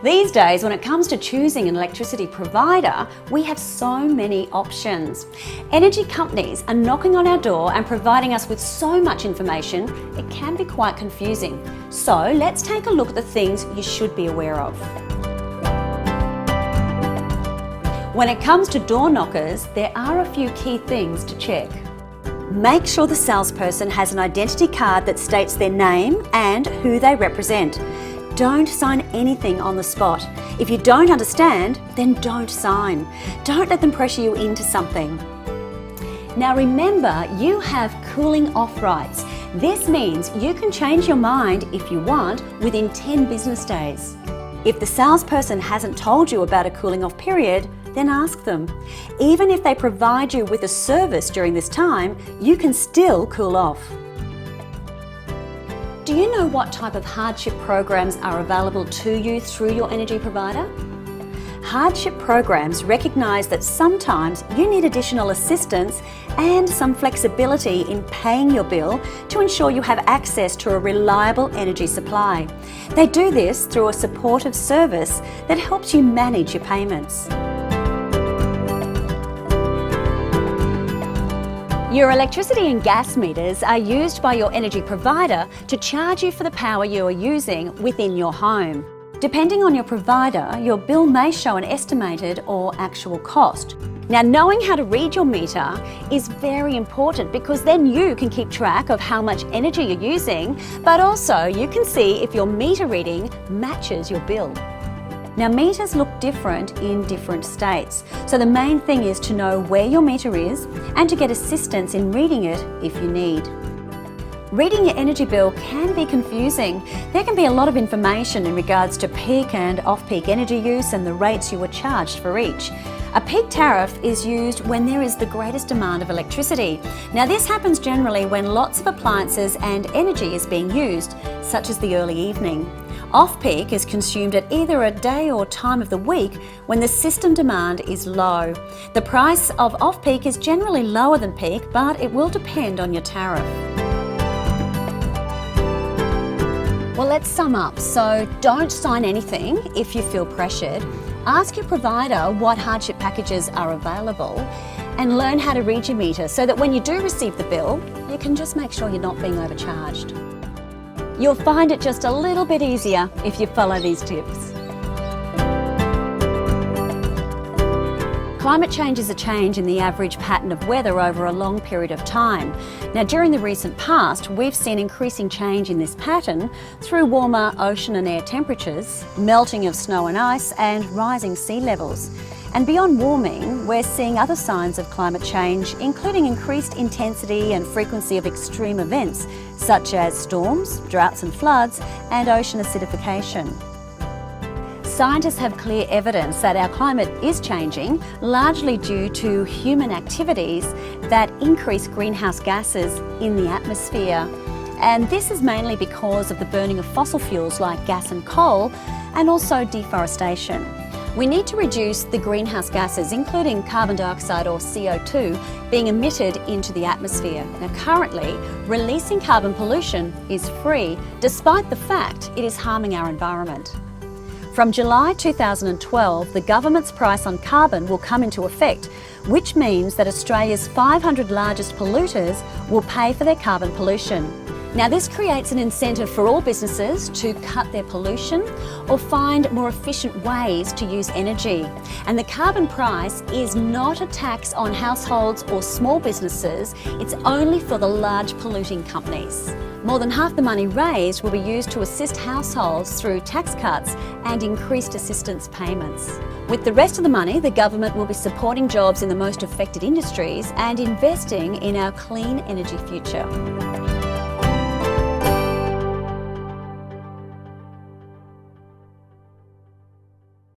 These days, when it comes to choosing an electricity provider, we have so many options. Energy companies are knocking on our door and providing us with so much information, it can be quite confusing. So let's take a look at the things you should be aware of. When it comes to door knockers, there are a few key things to check. Make sure the salesperson has an identity card that states their name and who they represent. Don't sign anything on the spot. If you don't understand, then don't sign. Don't let them pressure you into something. Now remember, you have cooling off rights. This means you can change your mind if you want within 10 business days. If the salesperson hasn't told you about a cooling off period, then ask them. Even if they provide you with a service during this time, you can still cool off. Do you know what type of hardship programs are available to you through your energy provider? Hardship programs recognise that sometimes you need additional assistance and some flexibility in paying your bill to ensure you have access to a reliable energy supply. They do this through a supportive service that helps you manage your payments. Your electricity and gas meters are used by your energy provider to charge you for the power you are using within your home. Depending on your provider, your bill may show an estimated or actual cost. Now, knowing how to read your meter is very important because then you can keep track of how much energy you're using, but also you can see if your meter reading matches your bill. Now, meters look different in different states, so the main thing is to know where your meter is and to get assistance in reading it if you need. Reading your energy bill can be confusing. There can be a lot of information in regards to peak and off-peak energy use and the rates you were charged for each. A peak tariff is used when there is the greatest demand of electricity. Now, this happens generally when lots of appliances and energy is being used, such as the early evening. Off-peak is consumed at either a day or time of the week when the system demand is low. The price of off-peak is generally lower than peak, but it will depend on your tariff. Well, let's sum up. So don't sign anything if you feel pressured. Ask your provider what hardship packages are available and learn how to read your meter so that when you do receive the bill, you can just make sure you're not being overcharged. You'll find it just a little bit easier if you follow these tips. Climate change is a change in the average pattern of weather over a long period of time. Now, during the recent past, we've seen increasing change in this pattern through warmer ocean and air temperatures, melting of snow and ice, and rising sea levels. And beyond warming, we're seeing other signs of climate change, including increased intensity and frequency of extreme events, such as storms, droughts and floods, and ocean acidification. Scientists have clear evidence that our climate is changing, largely due to human activities that increase greenhouse gases in the atmosphere. And this is mainly because of the burning of fossil fuels like gas and coal, and also deforestation. We need to reduce the greenhouse gases, including carbon dioxide or CO2, being emitted into the atmosphere. Now, currently, releasing carbon pollution is free, despite the fact it is harming our environment. From July 2012, the government's price on carbon will come into effect, which means that Australia's 500 largest polluters will pay for their carbon pollution. Now, this creates an incentive for all businesses to cut their pollution or find more efficient ways to use energy. And the carbon price is not a tax on households or small businesses, it's only for the large polluting companies. More than half the money raised will be used to assist households through tax cuts and increased assistance payments. With the rest of the money, the government will be supporting jobs in the most affected industries and investing in our clean energy future.